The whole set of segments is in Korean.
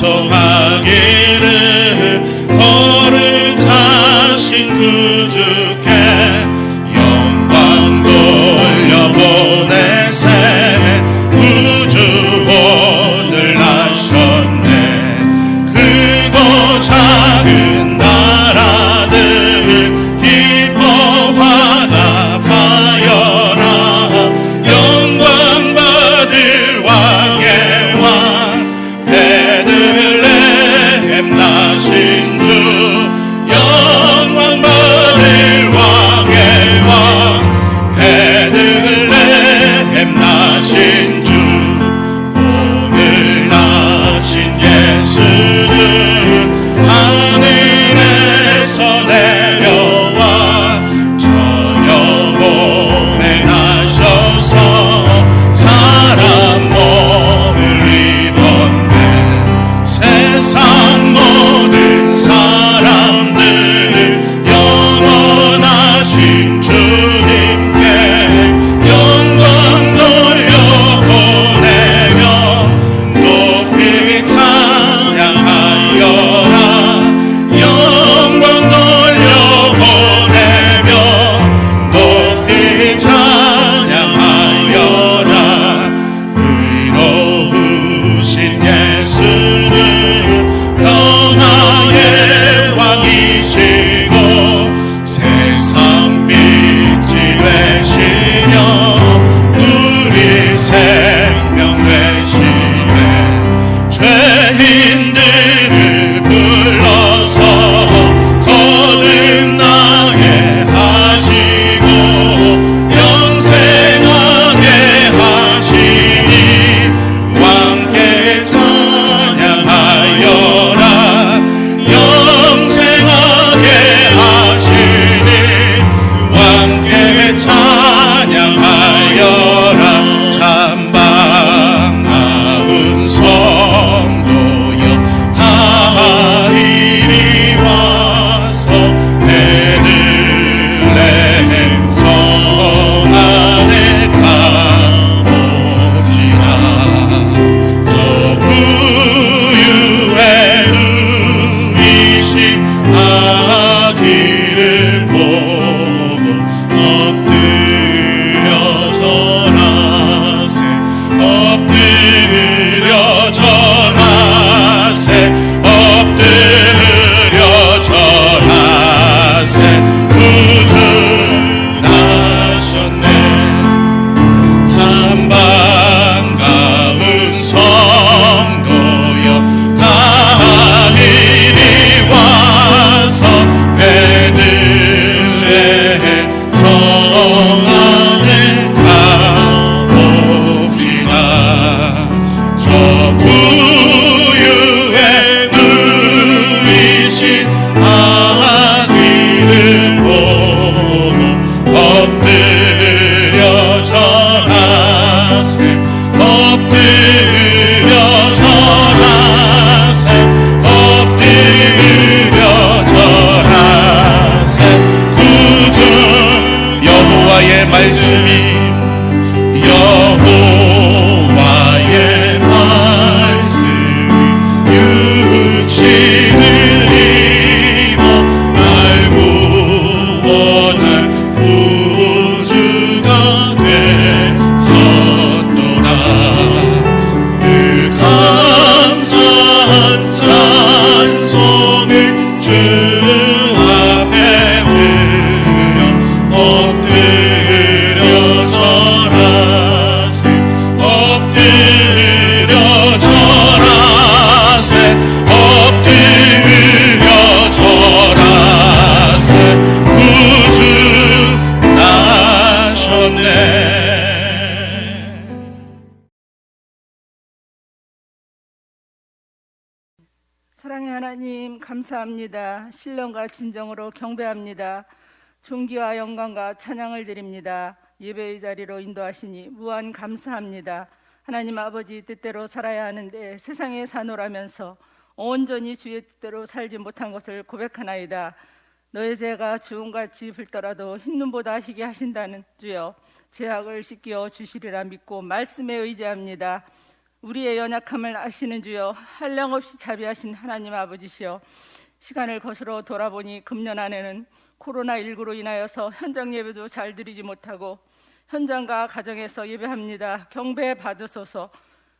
찬송하기를 거룩하신 구주께 영광 돌려보내세 구주원을 하셨네. 크고 작은 나라들 기뻐 화답하여라. 영광 받을 왕의 왕 베들레헴 나신 주 영광 받을 왕의 왕 베들레헴 나신 주 오늘 나신 예수는 하늘에서 내려와 저녁 몸에 나셔서 사람 몸을 입었네. 세상 모든 사람들 영원하신 주님께 영광 돌려보내며 높이 찬양하여라. 영광 돌려보내며 높이 찬양하여라. 의로우신 예수는 평화의 왕이시고 세상 빛이 되시며 우리 생명 되시네. 죄인들을 불러서 거듭나게 하시고 영생하게 하시니 왕께 찬양하여라. 영생하게 하시니 왕께 찬양하여라. 참 반가운 성도여 다 이리 와서 베들레헴 성 안에 가봅시다. 저 구유에 누이신 아기를 보고 엎드려 절하세 엎드려 절하세 엎드려 절하세 구주 나셨네. 참 반가운 성도여 다 이리 와서 베들레헴 성 안에 가봅시다. 저 구유에 누이신 아기를 보고 엎드려 절하세 엎드려 절하세 엎드려 절하세 구주 여호와의 말씀이 여호와의 말씀이 육신을 입어 날 구원할 구주가 되셨도다. 늘 감사한 찬송을 주 앞에 드려 엎드려 절하세 엎드려 절하세 엎드려 절하세 구주 나셨네. 사랑의 하나님 감사합니다. 신령과 진정으로 경배합니다. 존귀와 영광과 찬양을 드립니다. 예배의 자리로 인도하시니 무한 감사합니다. 하나님 아버지 뜻대로 살아야 하는데 세상에 사노라면서 온전히 주의 뜻대로 살지 못한 것을 고백하나이다. 너의 죄가 주홍같이 붉더라도 흰눈보다 희게 하신다는 주여, 죄악을 씻겨 주시리라 믿고 말씀에 의지합니다. 우리의 연약함을 아시는 주여, 한량없이 자비하신 하나님 아버지시여, 시간을 거슬러 돌아보니 금년 안에는 코로나19로 인하여서 현장 예배도 잘 드리지 못하고 현장과 가정에서 예배합니다. 경배 받으소서.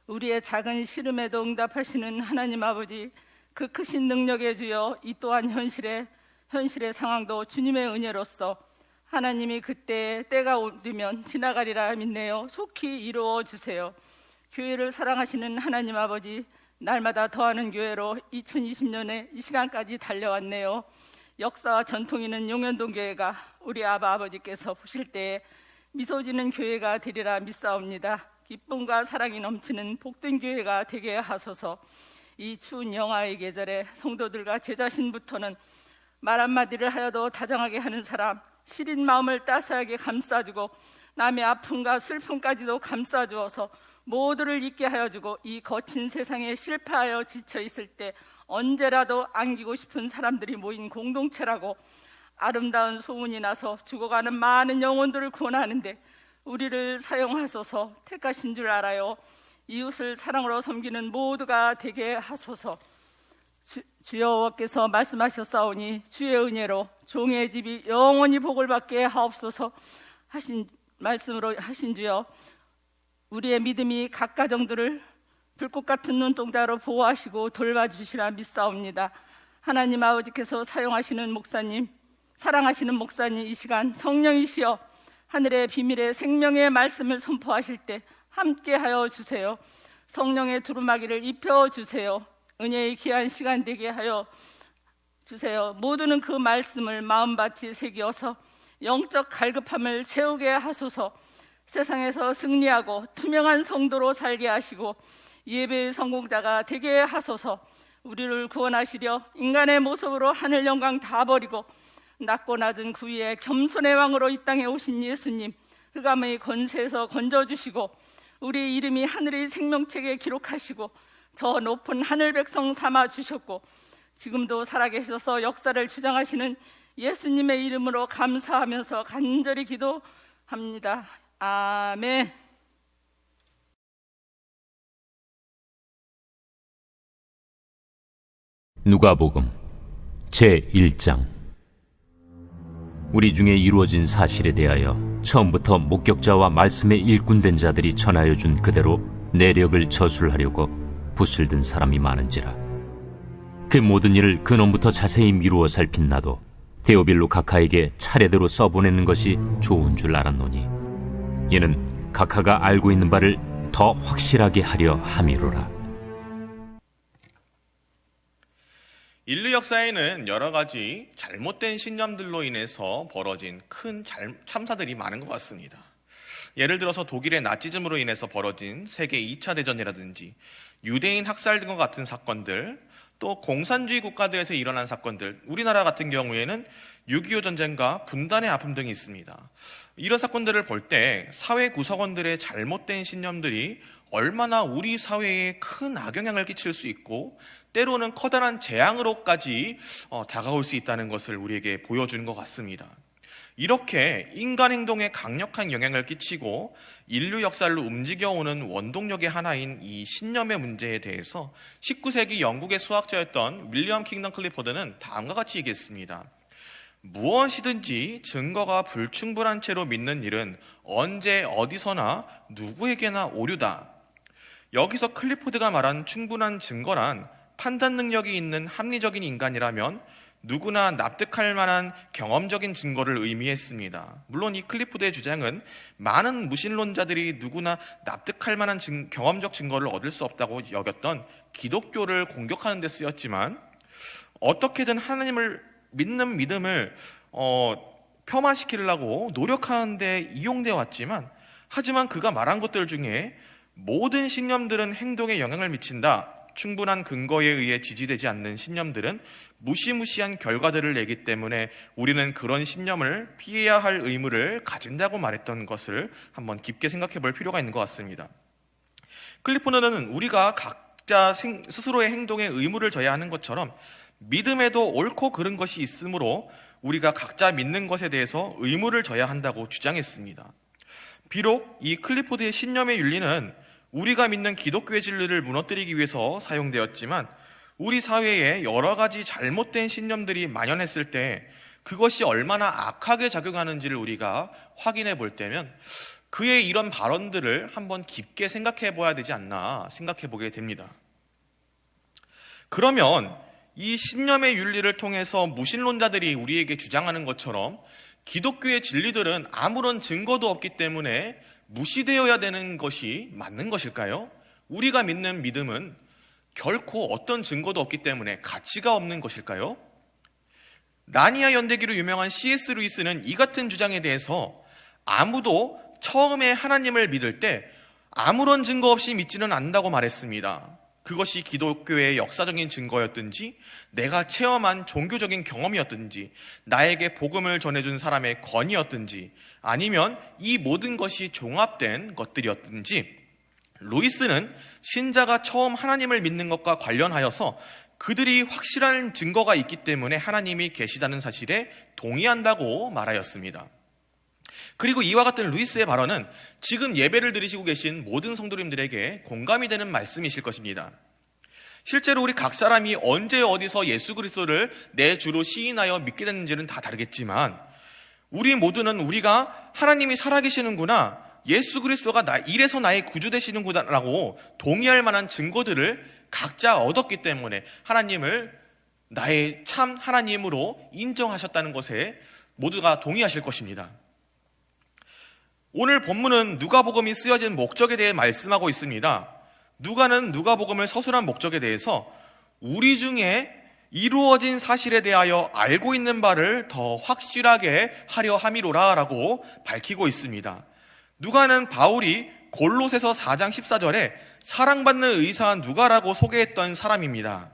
우리의 작은 시름에도 응답하시는 하나님 아버지, 그 크신 능력의 주여, 이 또한 현실의 상황도 주님의 은혜로서 하나님이 그때 때가 오면 지나가리라 믿네요. 속히 이루어 주세요. 교회를 사랑하시는 하나님 아버지, 날마다 더하는 교회로 2020년에 이 시간까지 달려왔네요. 역사와 전통 있는 용현동 교회가 우리 아버지께서 보실 때에 미소 지는 교회가 되리라 믿사옵니다. 기쁨과 사랑이 넘치는 복된 교회가 되게 하소서. 이 추운 영하의 계절에 성도들과 제 자신부터는 말 한마디를 하여도 다정하게 하는 사람, 시린 마음을 따스하게 감싸주고 남의 아픔과 슬픔까지도 감싸주어서 모두를 잊게 하여주고 이 거친 세상에 실패하여 지쳐 있을 때 언제라도 안기고 싶은 사람들이 모인 공동체라고 아름다운 소문이 나서 죽어가는 많은 영혼들을 구원하는데 우리를 사용하소서. 택하신 줄 알아요. 이웃을 사랑으로 섬기는 모두가 되게 하소서. 주여께서 말씀하셨사오니 주의 은혜로 종의 집이 영원히 복을 받게 하옵소서 하신 말씀으로 하신 주여, 우리의 믿음이 각 가정들을 불꽃 같은 눈동자로 보호하시고 돌봐주시라 믿사옵니다. 하나님 아버지께서 사용하시는 목사님, 사랑하시는 목사님, 이 시간 성령이시여 하늘의 비밀의 생명의 말씀을 선포하실 때 함께하여 주세요. 성령의 두루마기를 입혀주세요. 은혜의 귀한 시간 되게 하여 주세요. 모두는 그 말씀을 마음밭이 새겨서 영적 갈급함을 채우게 하소서. 세상에서 승리하고 투명한 성도로 살게 하시고 예배의 성공자가 되게 하소서. 우리를 구원하시려 인간의 모습으로 하늘 영광 다 버리고 낮고 낮은 그 위에 겸손의 왕으로 이 땅에 오신 예수님, 흑암의 권세에서 건져주시고 우리 이름이 하늘의 생명책에 기록하시고 저 높은 하늘 백성 삼아 주셨고 지금도 살아계셔서 역사를 주장하시는 예수님의 이름으로 감사하면서 간절히 기도합니다. 아멘. 누가복음 제1장. 우리 중에 이루어진 사실에 대하여 처음부터 목격자와 말씀에 일꾼된 자들이 전하여 준 그대로 내력을 저술하려고 붓을 든 사람이 많은지라. 그 모든 일을 근원부터 자세히 미루어 살핀 나도 데오빌로 각하에게 차례대로 써보내는 것이 좋은 줄 알았노니 이는 각하가 알고 있는 바를 더 확실하게 하려 함이로라. 인류 역사에는 여러 가지 잘못된 신념들로 인해서 벌어진 큰 참사들이 많은 것 같습니다. 예를 들어서 독일의 나치즘으로 인해서 벌어진 세계 2차 대전이라든지 유대인 학살 등과 같은 사건들, 또 공산주의 국가들에서 일어난 사건들, 우리나라 같은 경우에는 6.25 전쟁과 분단의 아픔 등이 있습니다. 이런 사건들을 볼 때 사회 구성원들의 잘못된 신념들이 얼마나 우리 사회에 큰 악영향을 끼칠 수 있고 때로는 커다란 재앙으로까지 다가올 수 있다는 것을 우리에게 보여주는 것 같습니다. 이렇게 인간 행동에 강력한 영향을 끼치고 인류 역사를 움직여오는 원동력의 하나인 이 신념의 문제에 대해서 19세기 영국의 수학자였던 윌리엄 킹덤 클리포드는 다음과 같이 얘기했습니다. 무엇이든지 증거가 불충분한 채로 믿는 일은 언제 어디서나 누구에게나 오류다. 여기서 클리포드가 말한 충분한 증거란 판단 능력이 있는 합리적인 인간이라면 누구나 납득할 만한 경험적인 증거를 의미했습니다. 물론 이 클리포드의 주장은 많은 무신론자들이 누구나 납득할 만한 경험적 증거를 얻을 수 없다고 여겼던 기독교를 공격하는 데 쓰였지만 어떻게든 하나님을 믿는 믿음을 폄하시키려고 노력하는 데 이용되어 왔지만 하지만 그가 말한 것들 중에 모든 신념들은 행동에 영향을 미친다, 충분한 근거에 의해 지지되지 않는 신념들은 무시무시한 결과들을 내기 때문에 우리는 그런 신념을 피해야 할 의무를 가진다고 말했던 것을 한번 깊게 생각해 볼 필요가 있는 것 같습니다. 클리포드는 우리가 각자 스스로의 행동에 의무를 져야 하는 것처럼 믿음에도 옳고 그른 것이 있으므로 우리가 각자 믿는 것에 대해서 의무를 져야 한다고 주장했습니다. 비록 이 클리포드의 신념의 윤리는 우리가 믿는 기독교의 진리를 무너뜨리기 위해서 사용되었지만 우리 사회에 여러 가지 잘못된 신념들이 만연했을 때 그것이 얼마나 악하게 작용하는지를 우리가 확인해 볼 때면 그의 이런 발언들을 한번 깊게 생각해 봐야 되지 않나 생각해 보게 됩니다. 그러면 이 신념의 윤리를 통해서 무신론자들이 우리에게 주장하는 것처럼 기독교의 진리들은 아무런 증거도 없기 때문에 무시되어야 되는 것이 맞는 것일까요? 우리가 믿는 믿음은 결코 어떤 증거도 없기 때문에 가치가 없는 것일까요? 나니아 연대기로 유명한 C.S. 루이스는 이 같은 주장에 대해서 아무도 처음에 하나님을 믿을 때 아무런 증거 없이 믿지는 않는다고 말했습니다. 그것이 기독교의 역사적인 증거였든지 내가 체험한 종교적인 경험이었든지 나에게 복음을 전해준 사람의 권위였든지 아니면 이 모든 것이 종합된 것들이었든지 루이스는 신자가 처음 하나님을 믿는 것과 관련하여서 그들이 확실한 증거가 있기 때문에 하나님이 계시다는 사실에 동의한다고 말하였습니다. 그리고 이와 같은 루이스의 발언은 지금 예배를 드리시고 계신 모든 성도님들에게 공감이 되는 말씀이실 것입니다. 실제로 우리 각 사람이 언제 어디서 예수 그리스도를 내 주로 시인하여 믿게 됐는지는 다 다르겠지만 우리 모두는 우리가 하나님이 살아계시는구나, 예수 그리스도가 이래서 나의 구주 되시는구나 라고 동의할 만한 증거들을 각자 얻었기 때문에 하나님을 나의 참 하나님으로 인정하셨다는 것에 모두가 동의하실 것입니다. 오늘 본문은 누가복음이 쓰여진 목적에 대해 말씀하고 있습니다. 누가는 누가복음을 서술한 목적에 대해서 우리 중에 이루어진 사실에 대하여 알고 있는 바를 더 확실하게 하려 함이로라 라고 밝히고 있습니다. 누가는 바울이 골로새서 4장 14절에 사랑받는 의사 누가라고 소개했던 사람입니다.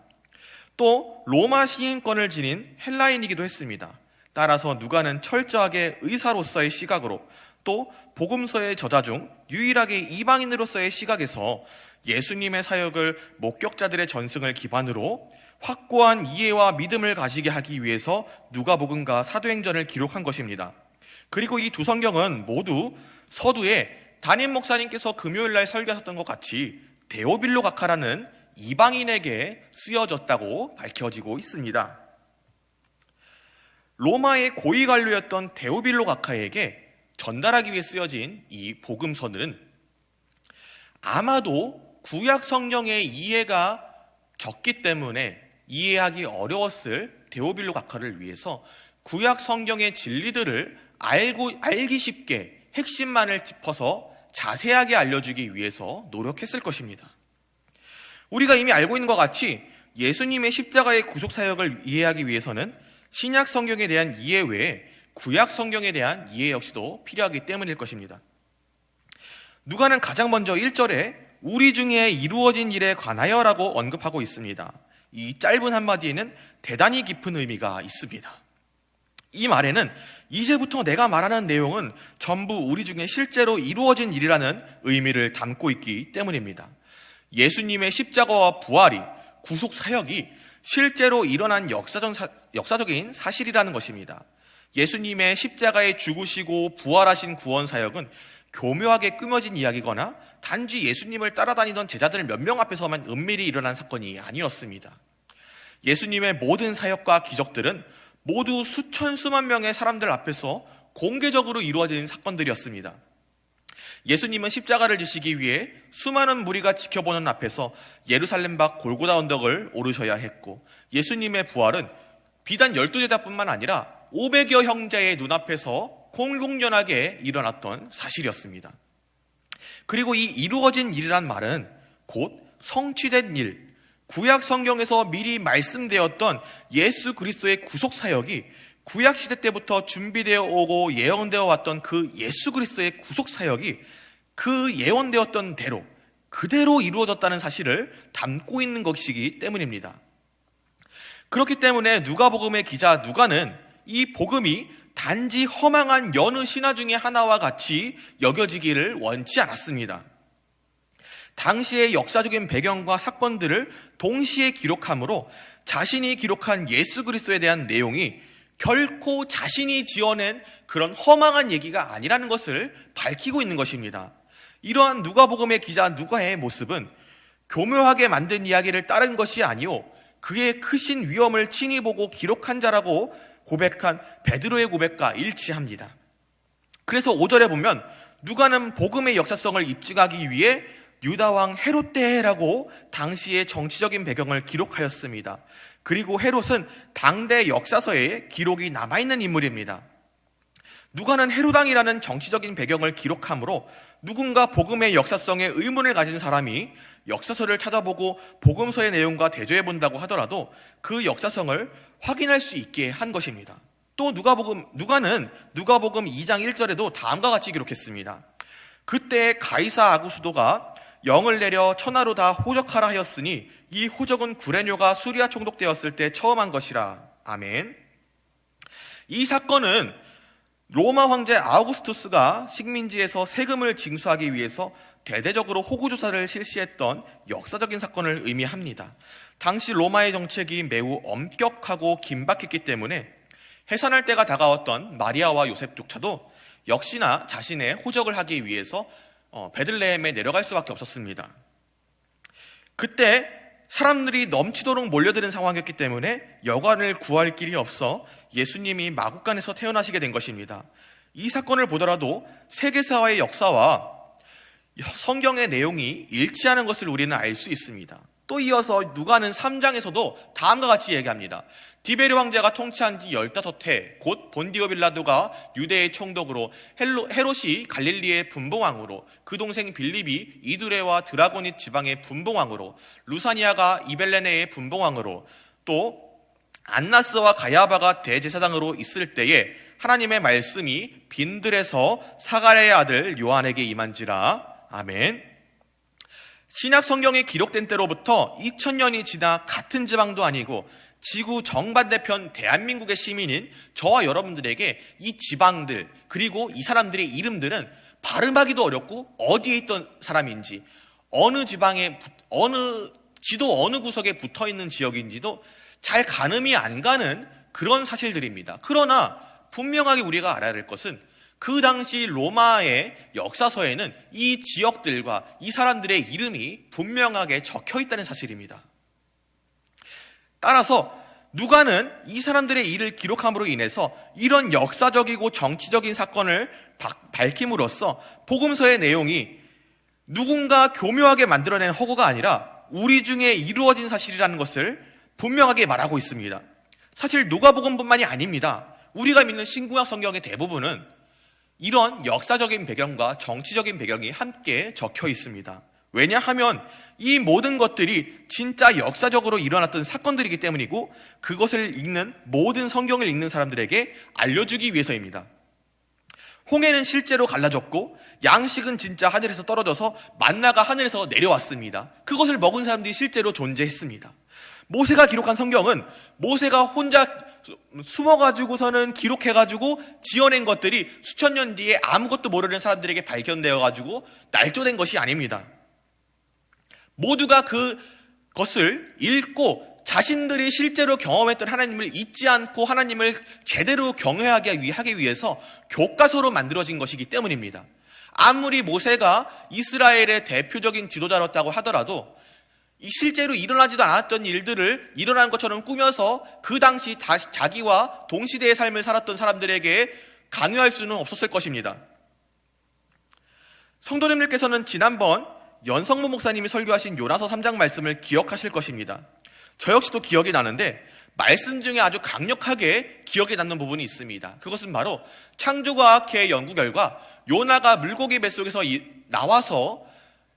또 로마 시인권을 지닌 헬라인이기도 했습니다. 따라서 누가는 철저하게 의사로서의 시각으로 또 복음서의 저자 중 유일하게 이방인으로서의 시각에서 예수님의 사역을 목격자들의 전승을 기반으로 확고한 이해와 믿음을 가지게 하기 위해서 누가복음과 사도행전을 기록한 것입니다. 그리고 이 두 성경은 모두 서두에 담임 목사님께서 금요일날 설교하셨던 것 같이 데오빌로 각하라는 이방인에게 쓰여졌다고 밝혀지고 있습니다. 로마의 고위 관료였던 데오빌로 각하에게 전달하기 위해 쓰여진 이 복음서는 아마도 구약 성경의 이해가 적기 때문에 이해하기 어려웠을 데오빌로 각하를 위해서 구약 성경의 진리들을 알기 쉽게 핵심만을 짚어서 자세하게 알려주기 위해서 노력했을 것입니다. 우리가 이미 알고 있는 것 같이 예수님의 십자가의 구속 사역을 이해하기 위해서는 신약 성경에 대한 이해 외에 구약 성경에 대한 이해 역시도 필요하기 때문일 것입니다. 누가는 가장 먼저 1절에 우리 중에 이루어진 일에 관하여라고 언급하고 있습니다. 이 짧은 한마디에는 대단히 깊은 의미가 있습니다. 이 말에는 이제부터 내가 말하는 내용은 전부 우리 중에 실제로 이루어진 일이라는 의미를 담고 있기 때문입니다. 예수님의 십자가와 부활이, 구속 사역이 실제로 일어난 역사적인 사실이라는 것입니다. 예수님의 십자가에 죽으시고 부활하신 구원 사역은 교묘하게 꾸며진 이야기거나 단지 예수님을 따라다니던 제자들 몇 명 앞에서만 은밀히 일어난 사건이 아니었습니다. 예수님의 모든 사역과 기적들은 모두 수천 수만 명의 사람들 앞에서 공개적으로 이루어진 사건들이었습니다. 예수님은 십자가를 지시기 위해 수많은 무리가 지켜보는 앞에서 예루살렘 밖 골고다 언덕을 오르셔야 했고, 예수님의 부활은 비단 12제자뿐만 아니라 500여 형제의 눈앞에서 공공연하게 일어났던 사실이었습니다. 그리고 이 이루어진 일이란 말은 곧 성취된 일, 구약 성경에서 미리 말씀되었던 예수 그리스도의 구속 사역이 구약 시대 때부터 준비되어 오고 예언되어 왔던 그 예수 그리스도의 구속 사역이 그 예언되었던 대로 그대로 이루어졌다는 사실을 담고 있는 것이기 때문입니다. 그렇기 때문에 누가복음의 기자 누가는 이 복음이 단지 허망한 여느 신화 중의 하나와 같이 여겨지기를 원치 않았습니다. 당시의 역사적인 배경과 사건들을 동시에 기록하므로 자신이 기록한 예수 그리스도에 대한 내용이 결코 자신이 지어낸 그런 허망한 얘기가 아니라는 것을 밝히고 있는 것입니다. 이러한 누가복음의 기자 누가의 모습은 교묘하게 만든 이야기를 따른 것이 아니오 그의 크신 위엄을 친히 보고 기록한 자라고 고백한 베드로의 고백과 일치합니다. 그래서 5절에 보면 누가는 복음의 역사성을 입증하기 위해 유다왕 헤롯 때라고 당시의 정치적인 배경을 기록하였습니다. 그리고 헤롯은 당대 역사서에 기록이 남아있는 인물입니다. 누가는 헤롯왕이라는 정치적인 배경을 기록하므로 누군가 복음의 역사성에 의문을 가진 사람이 역사서를 찾아보고 복음서의 내용과 대조해 본다고 하더라도 그 역사성을 확인할 수 있게 한 것입니다. 또 누가는 누가복음 2장 1절에도 다음과 같이 기록했습니다. 그때 가이사 아구스도가 영을 내려 천하로 다 호적하라 하였으니 이 호적은 구레뇨가 수리아 총독되었을 때 처음 한 것이라. 아멘. 이 사건은 로마 황제 아우구스투스가 식민지에서 세금을 징수하기 위해서 대대적으로 호구조사를 실시했던 역사적인 사건을 의미합니다. 당시 로마의 정책이 매우 엄격하고 긴박했기 때문에 해산할 때가 다가왔던 마리아와 요셉조차도 역시나 자신의 호적을 하기 위해서 베들레헴에 내려갈 수밖에 없었습니다. 그때 사람들이 넘치도록 몰려드는 상황이었기 때문에 여관을 구할 길이 없어 예수님이 마구간에서 태어나시게 된 것입니다. 이 사건을 보더라도 세계사의 역사와 성경의 내용이 일치하는 것을 우리는 알 수 있습니다. 또 이어서 누가는 3장에서도 다음과 같이 얘기합니다. 디베르 황제가 통치한 지 15해 곧 본디오 빌라도가 유대의 총독으로 헤롯이 갈릴리의 분봉왕으로 그 동생 빌립이 이두레와 드라고닛 지방의 분봉왕으로 루사니아가 이벨레네의 분봉왕으로 또 안나스와 가야바가 대제사장으로 있을 때에 하나님의 말씀이 빈들에서 사가랴의 아들 요한에게 임한지라. 아멘. 신약 성경에 기록된 때로부터 2000년이 지나 같은 지방도 아니고 지구 정반대편 대한민국의 시민인 저와 여러분들에게 이 지방들 그리고 이 사람들의 이름들은 발음하기도 어렵고 어디에 있던 사람인지 어느 지방에 지도 어느 구석에 붙어있는 지역인지도 잘 가늠이 안 가는 그런 사실들입니다. 그러나 분명하게 우리가 알아야 될 것은 그 당시 로마의 역사서에는 이 지역들과 이 사람들의 이름이 분명하게 적혀 있다는 사실입니다. 따라서 누가는 이 사람들의 일을 기록함으로 인해서 이런 역사적이고 정치적인 사건을 밝힘으로써 복음서의 내용이 누군가 교묘하게 만들어낸 허구가 아니라 우리 중에 이루어진 사실이라는 것을 분명하게 말하고 있습니다. 사실 누가복음뿐만이 아닙니다. 우리가 믿는 신구약 성경의 대부분은 이런 역사적인 배경과 정치적인 배경이 함께 적혀 있습니다. 왜냐하면 이 모든 것들이 진짜 역사적으로 일어났던 사건들이기 때문이고 그것을 읽는 모든 성경을 읽는 사람들에게 알려주기 위해서입니다. 홍해는 실제로 갈라졌고 양식은 진짜 하늘에서 떨어져서 만나가 하늘에서 내려왔습니다. 그것을 먹은 사람들이 실제로 존재했습니다. 모세가 기록한 성경은 모세가 혼자 숨어가지고서는 기록해가지고 지어낸 것들이 수천 년 뒤에 아무것도 모르는 사람들에게 발견되어가지고 날조된 것이 아닙니다. 모두가 그것을 읽고 자신들이 실제로 경험했던 하나님을 잊지 않고 하나님을 제대로 경외하게 하기 위해서 교과서로 만들어진 것이기 때문입니다. 아무리 모세가 이스라엘의 대표적인 지도자였다고 하더라도 실제로 일어나지도 않았던 일들을 일어난 것처럼 꾸며서 그 당시 자기와 동시대의 삶을 살았던 사람들에게 강요할 수는 없었을 것입니다. 성도님들께서는 지난번 연성모 목사님이 설교하신 요나서 3장 말씀을 기억하실 것입니다. 저 역시도 기억이 나는데 말씀 중에 아주 강력하게 기억에 남는 부분이 있습니다. 그것은 바로 창조과학회 연구 결과 요나가 물고기 뱃속에서 나와서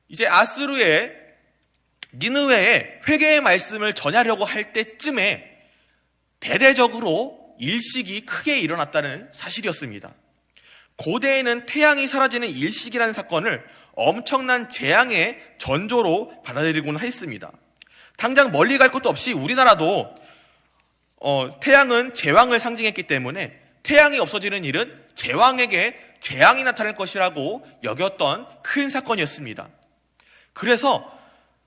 이제 아스루의 니느웨에 회개의 말씀을 전하려고 할 때쯤에 대대적으로 일식이 크게 일어났다는 사실이었습니다. 고대에는 태양이 사라지는 일식이라는 사건을 엄청난 재앙의 전조로 받아들이곤 했습니다. 당장 멀리 갈 것도 없이 우리나라도 태양은 제왕을 상징했기 때문에 태양이 없어지는 일은 제왕에게 재앙이 나타날 것이라고 여겼던 큰 사건이었습니다. 그래서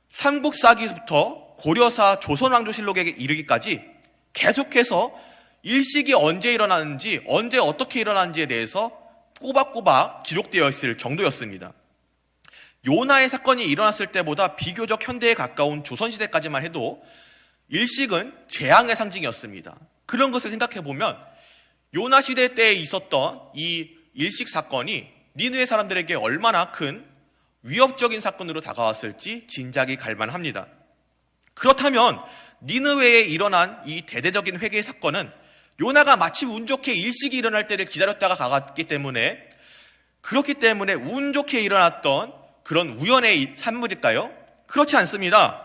삼국사기부터 고려사 조선왕조실록에 이르기까지 계속해서 일식이 언제 일어나는지 언제 어떻게 일어나는지에 대해서 꼬박꼬박 기록되어 있을 정도였습니다. 요나의 사건이 일어났을 때보다 비교적 현대에 가까운 조선시대까지만 해도 일식은 재앙의 상징이었습니다. 그런 것을 생각해 보면 요나 시대 때에 있었던 이 일식 사건이 니느웨 사람들에게 얼마나 큰 위협적인 사건으로 다가왔을지 짐작이 갈 만합니다. 그렇다면 니느웨에 일어난 이 대대적인 회개 사건은 요나가 마침 운 좋게 일식이 일어날 때를 기다렸다가 가갔기 때문에, 그렇기 때문에 운 좋게 일어났던 그런 우연의 산물일까요? 그렇지 않습니다.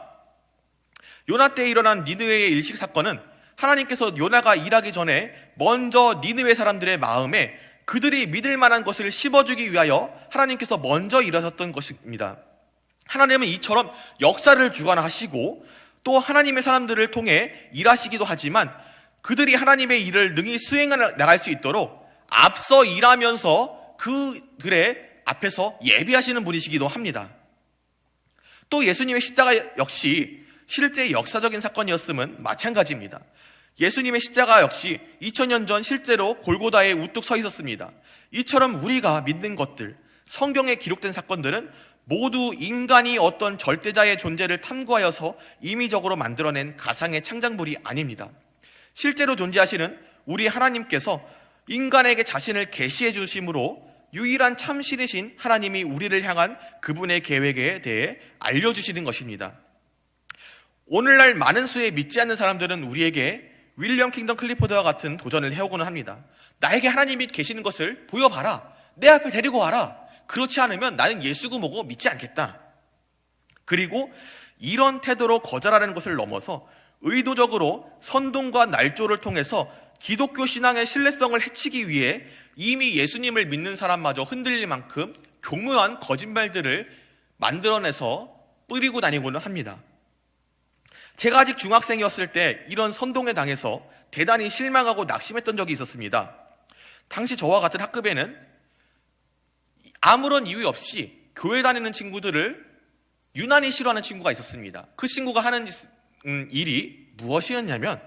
요나 때 일어난 니느웨의 일식 사건은 하나님께서 요나가 일하기 전에 먼저 니느웨 사람들의 마음에 그들이 믿을 만한 것을 심어주기 위하여 하나님께서 먼저 일하셨던 것입니다. 하나님은 이처럼 역사를 주관하시고 또 하나님의 사람들을 통해 일하시기도 하지만 그들이 하나님의 일을 능히 수행해 나갈 수 있도록 앞서 일하면서 그들의 앞에서 예비하시는 분이시기도 합니다. 또 예수님의 십자가 역시 실제 역사적인 사건이었음은 마찬가지입니다. 예수님의 십자가 역시 2000년 전 실제로 골고다에 우뚝 서 있었습니다. 이처럼 우리가 믿는 것들, 성경에 기록된 사건들은 모두 인간이 어떤 절대자의 존재를 탐구하여서 임의적으로 만들어낸 가상의 창작물이 아닙니다. 실제로 존재하시는 우리 하나님께서 인간에게 자신을 계시해 주심으로 유일한 참신이신 하나님이 우리를 향한 그분의 계획에 대해 알려주시는 것입니다. 오늘날 많은 수의 믿지 않는 사람들은 우리에게 윌리엄 킹덤 클리포드와 같은 도전을 해오고는 합니다. 나에게 하나님이 계시는 것을 보여봐라. 내 앞에 데리고 와라. 그렇지 않으면 나는 예수고 뭐고 믿지 않겠다. 그리고 이런 태도로 거절하는 것을 넘어서 의도적으로 선동과 날조를 통해서 기독교 신앙의 신뢰성을 해치기 위해 이미 예수님을 믿는 사람마저 흔들릴 만큼 교묘한 거짓말들을 만들어내서 뿌리고 다니고는 합니다. 제가 아직 중학생이었을 때 이런 선동에 당해서 대단히 실망하고 낙심했던 적이 있었습니다. 당시 저와 같은 학급에는 아무런 이유 없이 교회 다니는 친구들을 유난히 싫어하는 친구가 있었습니다. 그 친구가 하는 일이 무엇이었냐면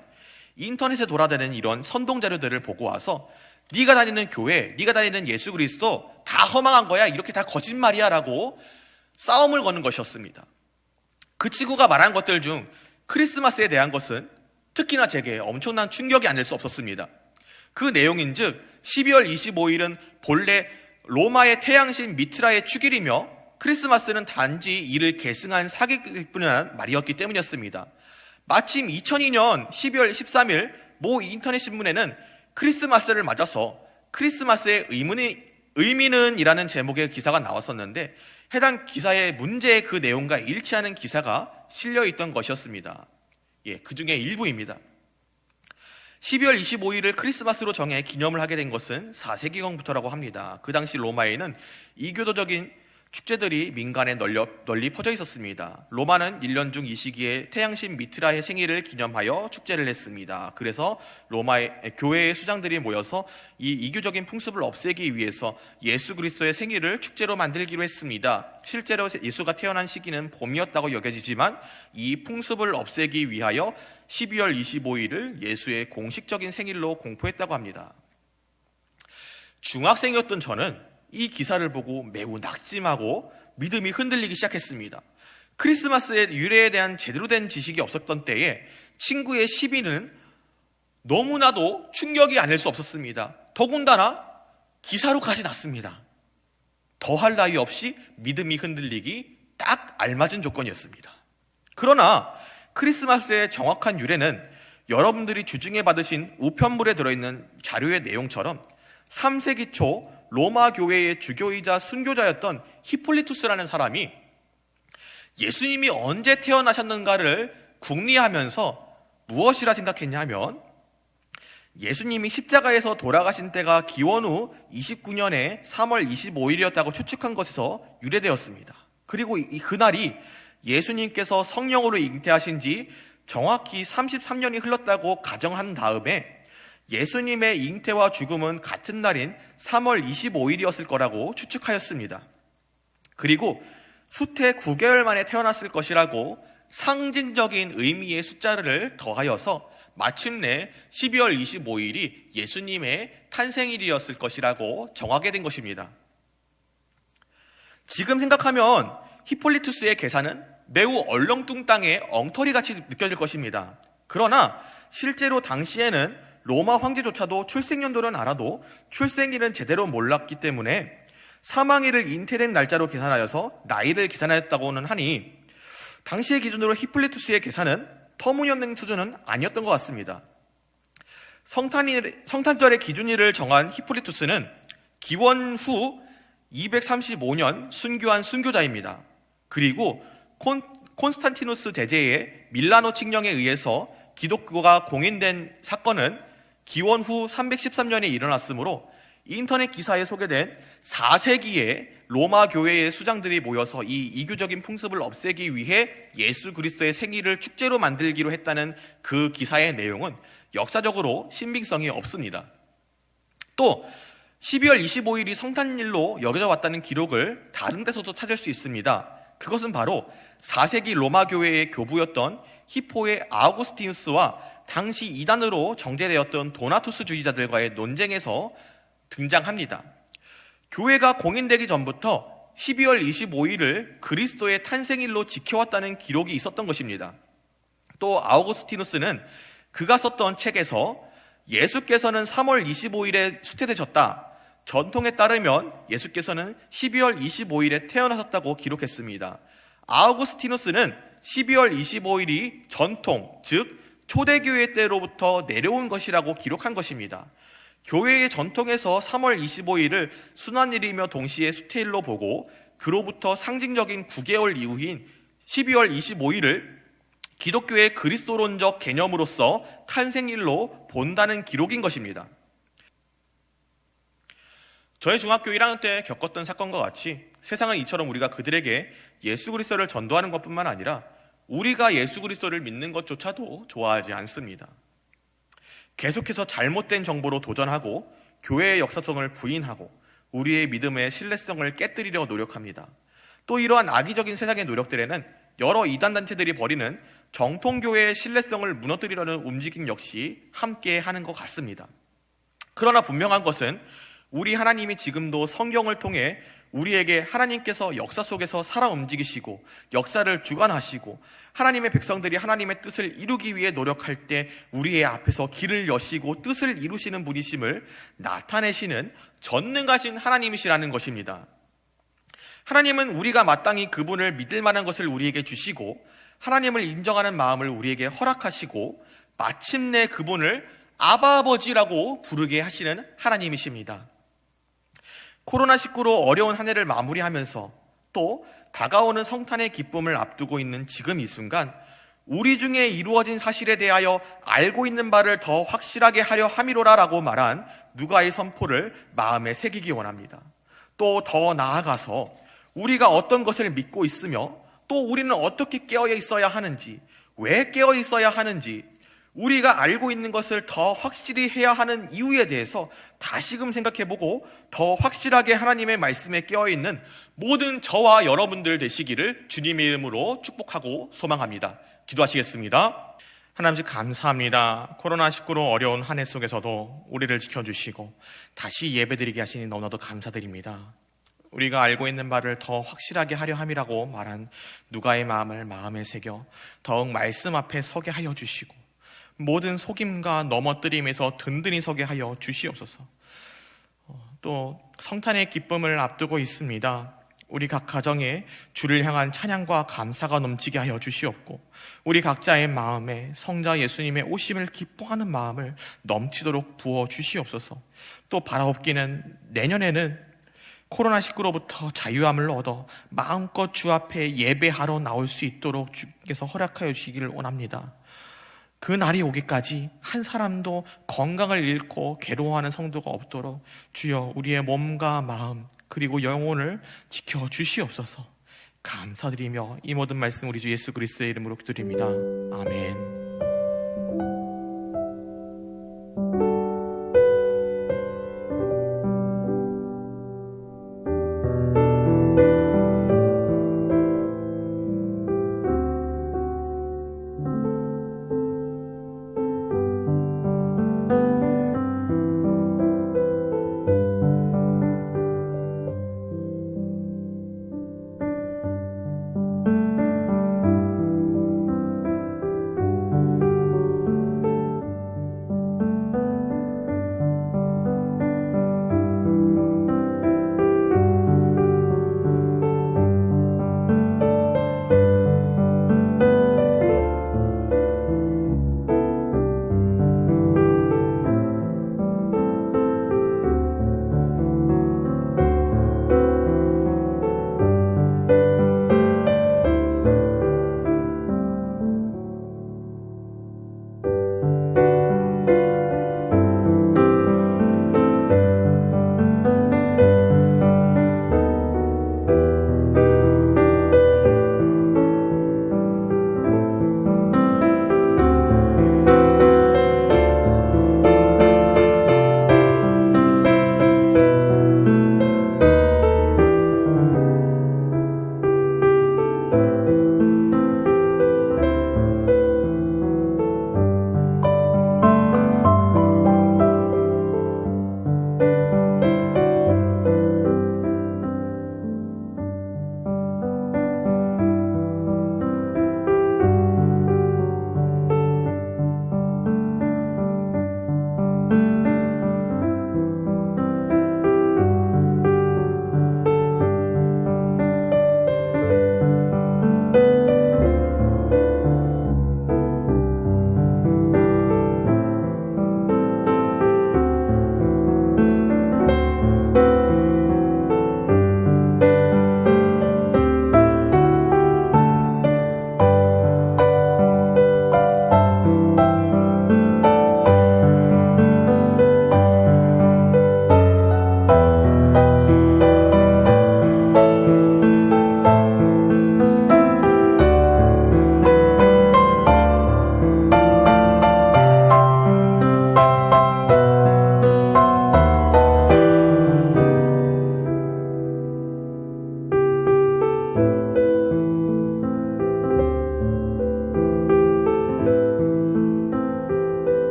인터넷에 돌아다니는 이런 선동 자료들을 보고 와서 네가 다니는 교회, 네가 다니는 예수 그리스도 다 허망한 거야, 이렇게 다 거짓말이야 라고 싸움을 거는 것이었습니다. 그 친구가 말한 것들 중 크리스마스에 대한 것은 특히나 제게 엄청난 충격이 아닐 수 없었습니다. 그 내용인즉 12월 25일은 본래 로마의 태양신 미트라의 축일이며 크리스마스는 단지 이를 계승한 사기일 뿐이라는 말이었기 때문이었습니다. 마침 2002년 12월 13일 모 인터넷 신문에는 크리스마스를 맞아서 크리스마스의 의미는 이라는 제목의 기사가 나왔었는데 해당 기사의 문제의 그 내용과 일치하는 기사가 실려있던 것이었습니다. 그 중에 일부입니다. 12월 25일을 크리스마스로 정해 기념을 하게 된 것은 4세기경부터라고 합니다. 그 당시 로마에는 이교도적인 축제들이 민간에 널리 퍼져 있었습니다. 로마는 1년 중 이 시기에 태양신 미트라의 생일을 기념하여 축제를 했습니다. 그래서 로마의 교회의 수장들이 모여서 이 이교적인 풍습을 없애기 위해서 예수 그리스도의 생일을 축제로 만들기로 했습니다. 실제로 예수가 태어난 시기는 봄이었다고 여겨지지만 이 풍습을 없애기 위하여 12월 25일을 예수의 공식적인 생일로 공포했다고 합니다. 중학생이었던 저는 이 기사를 보고 매우 낙심하고 믿음이 흔들리기 시작했습니다. 크리스마스의 유래에 대한 제대로 된 지식이 없었던 때에 친구의 시비는 너무나도 충격이 아닐 수 없었습니다. 더군다나 기사로까지 났습니다. 더할 나위 없이 믿음이 흔들리기 딱 알맞은 조건이었습니다. 그러나 크리스마스의 정확한 유래는 여러분들이 주중에 받으신 우편물에 들어있는 자료의 내용처럼 3세기 초 로마 교회의 주교이자 순교자였던 히폴리투스라는 사람이 예수님이 언제 태어나셨는가를 궁리하면서 무엇이라 생각했냐면 예수님이 십자가에서 돌아가신 때가 기원후 29년에 3월 25일이었다고 추측한 것에서 유래되었습니다. 그리고 그날이 예수님께서 성령으로 잉태하신 지 정확히 33년이 흘렀다고 가정한 다음에 예수님의 잉태와 죽음은 같은 날인 3월 25일이었을 거라고 추측하였습니다. 그리고 수태 9개월 만에 태어났을 것이라고 상징적인 의미의 숫자를 더하여서 마침내 12월 25일이 예수님의 탄생일이었을 것이라고 정하게 된 것입니다. 지금 생각하면 히폴리투스의 계산은 매우 얼렁뚱땅의 엉터리같이 느껴질 것입니다. 그러나 실제로 당시에는 로마 황제조차도 출생연도는 알아도 출생일은 제대로 몰랐기 때문에 사망일을 잉태된 날짜로 계산하여서 나이를 계산하였다고는 하니 당시의 기준으로 히폴리투스의 계산은 터무니없는 수준은 아니었던 것 같습니다. 성탄절의 기준일을 정한 히폴리투스는 기원 후 235년 순교한 순교자입니다. 그리고 콘스탄티누스 대제의 밀라노 칙령에 의해서 기독교가 공인된 사건은 기원 후 313년에 일어났으므로 인터넷 기사에 소개된 4세기에 로마 교회의 수장들이 모여서 이 이교적인 풍습을 없애기 위해 예수 그리스도의 생일을 축제로 만들기로 했다는 그 기사의 내용은 역사적으로 신빙성이 없습니다. 또 12월 25일이 성탄일로 여겨져 왔다는 기록을 다른 데서도 찾을 수 있습니다. 그것은 바로 4세기 로마 교회의 교부였던 히포의 아우구스티누스와 당시 이단으로 정제되었던 도나투스주의자들과의 논쟁에서 등장합니다. 교회가 공인되기 전부터 12월 25일을 그리스도의 탄생일로 지켜왔다는 기록이 있었던 것입니다. 또 아우구스티누스는 그가 썼던 책에서 예수께서는 3월 25일에 수태되셨다. 전통에 따르면 예수께서는 12월 25일에 태어나셨다고 기록했습니다. 아우구스티누스는 12월 25일이 전통, 즉 초대교회 때로부터 내려온 것이라고 기록한 것입니다. 교회의 전통에서 3월 25일을 순환일이며 동시에 수태일로 보고 그로부터 상징적인 9개월 이후인 12월 25일을 기독교의 그리스도론적 개념으로서 탄생일로 본다는 기록인 것입니다. 저희 중학교 1학년 때 겪었던 사건과 같이 세상은 이처럼 우리가 그들에게 예수 그리스도를 전도하는 것뿐만 아니라 우리가 예수 그리스도를 믿는 것조차도 좋아하지 않습니다. 계속해서 잘못된 정보로 도전하고 교회의 역사성을 부인하고 우리의 믿음의 신뢰성을 깨뜨리려 노력합니다. 또 이러한 악의적인 세상의 노력들에는 여러 이단단체들이 벌이는 정통교회의 신뢰성을 무너뜨리려는 움직임 역시 함께 하는 것 같습니다. 그러나 분명한 것은 우리 하나님이 지금도 성경을 통해 우리에게 하나님께서 역사 속에서 살아 움직이시고 역사를 주관하시고 하나님의 백성들이 하나님의 뜻을 이루기 위해 노력할 때 우리의 앞에서 길을 여시고 뜻을 이루시는 분이심을 나타내시는 전능하신 하나님이시라는 것입니다. 하나님은 우리가 마땅히 그분을 믿을 만한 것을 우리에게 주시고 하나님을 인정하는 마음을 우리에게 허락하시고 마침내 그분을 아바 아버지라고 부르게 하시는 하나님이십니다. 코로나19로 어려운 한 해를 마무리하면서 또 다가오는 성탄의 기쁨을 앞두고 있는 지금 이 순간 우리 중에 이루어진 사실에 대하여 알고 있는 바를 더 확실하게 하려 함이로라라고 말한 누가의 선포를 마음에 새기기 원합니다. 또 더 나아가서 우리가 어떤 것을 믿고 있으며 또 우리는 어떻게 깨어 있어야 하는지, 왜 깨어 있어야 하는지, 우리가 알고 있는 것을 더 확실히 해야 하는 이유에 대해서 다시금 생각해보고 더 확실하게 하나님의 말씀에 깨어있는 모든 저와 여러분들 되시기를 주님의 이름으로 축복하고 소망합니다. 기도하시겠습니다. 하나님 감사합니다. 코로나19로 어려운 한 해 속에서도 우리를 지켜주시고 다시 예배드리게 하시니 너무나도 감사드립니다. 우리가 알고 있는 바를 더 확실하게 하려 함이라고 말한 누가의 마음을 마음에 새겨 더욱 말씀 앞에 서게 하여 주시고 모든 속임과 넘어뜨림에서 든든히 서게 하여 주시옵소서. 또 성탄의 기쁨을 앞두고 있습니다. 우리 각 가정에 주를 향한 찬양과 감사가 넘치게 하여 주시옵고 우리 각자의 마음에 성자 예수님의 오심을 기뻐하는 마음을 넘치도록 부어 주시옵소서. 또 바라옵기는 내년에는 코로나19로부터 자유함을 얻어 마음껏 주 앞에 예배하러 나올 수 있도록 주께서 허락하여 주시기를 원합니다. 그 날이 오기까지 한 사람도 건강을 잃고 괴로워하는 성도가 없도록 주여 우리의 몸과 마음 그리고 영혼을 지켜 주시옵소서. 감사드리며 이 모든 말씀 우리 주 예수 그리스도의 이름으로 기도드립니다. 아멘.